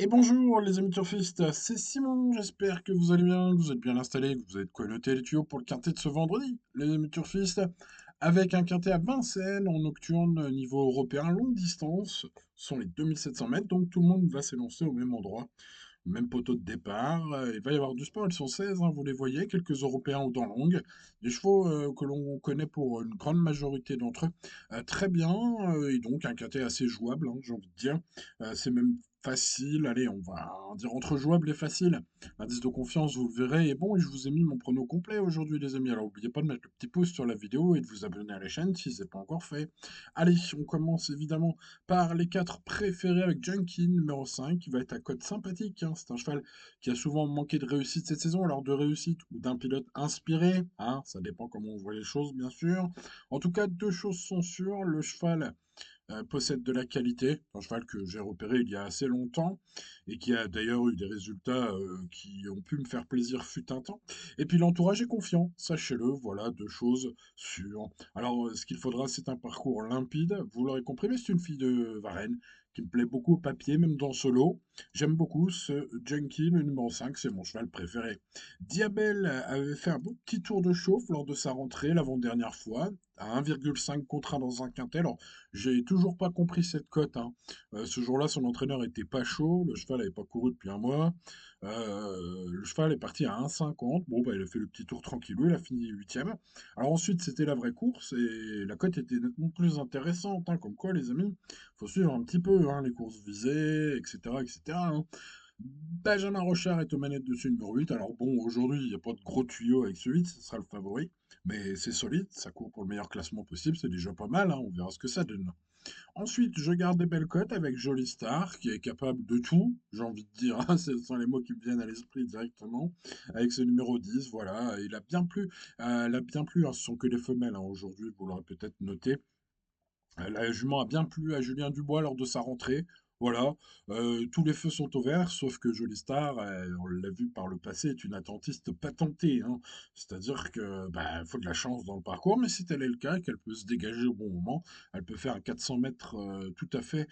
Et bonjour les amis turfistes, c'est Simon, j'espère que vous allez bien, que vous êtes bien installés, que vous avez de quoi noter les tuyaux pour le quintet de ce vendredi, les amis turfistes, avec un quintet à Vincennes en nocturne niveau européen longue distance, ce sont les 2700 mètres, donc tout le monde va s'élancer au même endroit, au même poteau de départ, il va y avoir du sport, ils sont 16, hein, vous les voyez, quelques Européens ou dans longue, des chevaux que l'on connaît pour une grande majorité d'entre eux, très bien, et donc un quintet assez jouable, hein, j'ai envie de dire. C'est même facile, allez, on va dire entre jouable et facile. L'indice de confiance, vous le verrez, est bon et je vous ai mis mon prono complet aujourd'hui, les amis. Alors, n'oubliez pas de mettre le petit pouce sur la vidéo et de vous abonner à la chaîne si ce n'est pas encore fait. Allez, on commence évidemment par les 4 préférés avec Junkie numéro 5 qui va être à cote sympathique, hein. C'est un cheval qui a souvent manqué de réussite cette saison, alors de réussite ou d'un pilote inspiré, hein, ça dépend comment on voit les choses, bien sûr. En tout cas, deux choses sont sûres, le cheval possède de la qualité, un cheval que j'ai repéré il y a assez longtemps et qui a d'ailleurs eu des résultats qui ont pu me faire plaisir fut un temps. Et puis l'entourage est confiant, sachez-le, voilà deux choses sûres. Alors ce qu'il faudra, c'est un parcours limpide, vous l'aurez compris, mais c'est une fille de Varennes qui me plaît beaucoup au papier, même dans solo. J'aime beaucoup ce Junkie, le numéro 5, c'est mon cheval préféré. Diabel avait fait un beau petit tour de chauffe lors de sa rentrée l'avant-dernière fois, à 1,5 contre 1 dans un quintet. Alors, j'ai toujours pas compris cette cote, hein. Ce jour-là, son entraîneur était pas chaud, le cheval n'avait pas couru depuis un mois. Le cheval est parti à 1,50. Bon, bah, il a fait le petit tour tranquillou, il a fini huitième. Alors ensuite, c'était la vraie course et la cote était nettement plus intéressante, hein. Comme quoi, les amis, faut suivre un petit peu, hein, les courses visées, etc., etc., hein. Benjamin Rochard est aux manettes de ce numéro 8. Alors bon, aujourd'hui, il n'y a pas de gros tuyau avec ce 8, ce sera le favori. Mais c'est solide, ça court pour le meilleur classement possible, c'est déjà pas mal, hein, on verra ce que ça donne. Ensuite, je garde des belles cotes avec Jolie Star, qui est capable de tout, j'ai envie de dire, hein, ce sont les mots qui me viennent à l'esprit directement, avec ce numéro 10, voilà, il a bien plu, elle a bien plu, hein, ce sont que les femelles, hein, aujourd'hui, vous l'aurez peut-être noté, la jument a bien plu à Julien Dubois lors de sa rentrée. Voilà, tous les feux sont au vert, sauf que Jolie Star, on l'a vu par le passé, est une attentiste patentée, hein. C'est-à-dire que bah, faut de la chance dans le parcours, mais si tel est le cas, qu'elle peut se dégager au bon moment, elle peut faire un 400 mètres tout à fait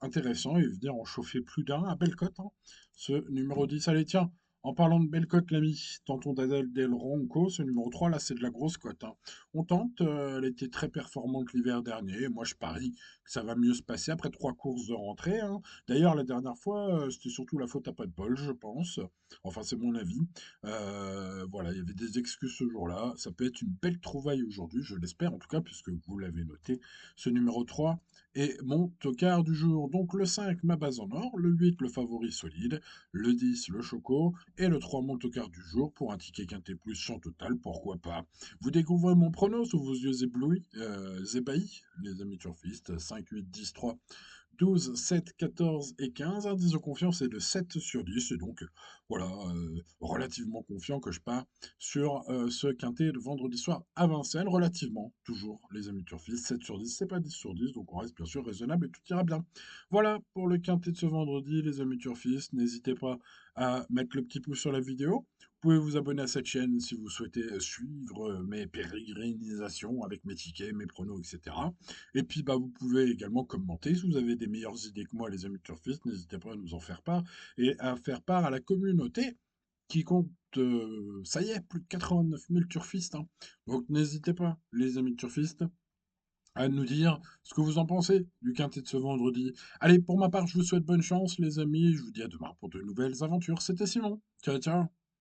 intéressant et venir en chauffer plus d'un à belle cote, hein. Ce numéro 10, allez tiens, en parlant de belle cote, l'ami, tentons d'Adèle Del Ronco, ce numéro 3, là c'est de la grosse cote, hein. On tente, elle était très performante l'hiver dernier. Moi, je parie que ça va mieux se passer après 3 courses de rentrée, hein. D'ailleurs, la dernière fois, c'était surtout la faute à pas de bol, je pense. Enfin, c'est mon avis. Voilà, il y avait des excuses ce jour-là. Ça peut être une belle trouvaille aujourd'hui, je l'espère en tout cas, puisque vous l'avez noté. Ce numéro 3 est mon tocard du jour. Donc le 5, ma base en or. Le 8, le favori solide. Le 10, le choco. Et le 3, mon tocard du jour pour un ticket quintet plus champ total, pourquoi pas. Vous découvrez mon prono sous vos yeux éblouis, ébahis, les amis turfistes. 5, 8, 10, 3, 12, 7, 14 et 15. Indice de confiance est de 7 sur 10. Et donc, voilà, relativement confiant que je pars sur ce quintet de vendredi soir à Vincennes. Relativement, toujours, les amis turfistes. 7 sur 10, c'est pas 10 sur 10. Donc, on reste bien sûr raisonnable et tout ira bien. Voilà pour le quintet de ce vendredi, les amis turfistes. N'hésitez pas à mettre le petit pouce sur la vidéo. Vous pouvez vous abonner à cette chaîne si vous souhaitez suivre mes pérégrinations avec mes tickets, mes pronos, etc. Et puis, bah, vous pouvez également commenter si vous avez des meilleures idées que moi, les amis turfistes. N'hésitez pas à nous en faire part et à faire part à la communauté qui compte, ça y est, plus de 89 000 turfistes, hein. Donc, n'hésitez pas, les amis turfistes, à nous dire ce que vous en pensez du quintet de ce vendredi. Allez, pour ma part, je vous souhaite bonne chance, les amis. Je vous dis à demain pour de nouvelles aventures. C'était Simon. Ciao, ciao.